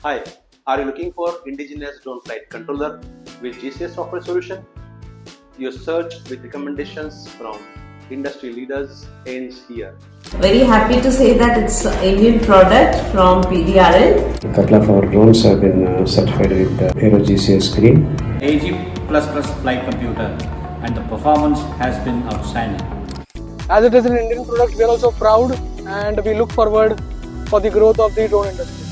Hi, are you looking for indigenous drone flight controller with GCS software solution? Your search with recommendations from industry leaders ends here. Very happy to say that it's an Indian product from PDRL. A couple of our drones have been certified with the Aero GCS Green. AG++ flight computer, and the performance has been outstanding. As it is an Indian product, we are also proud and we look forward for the growth of the drone industry.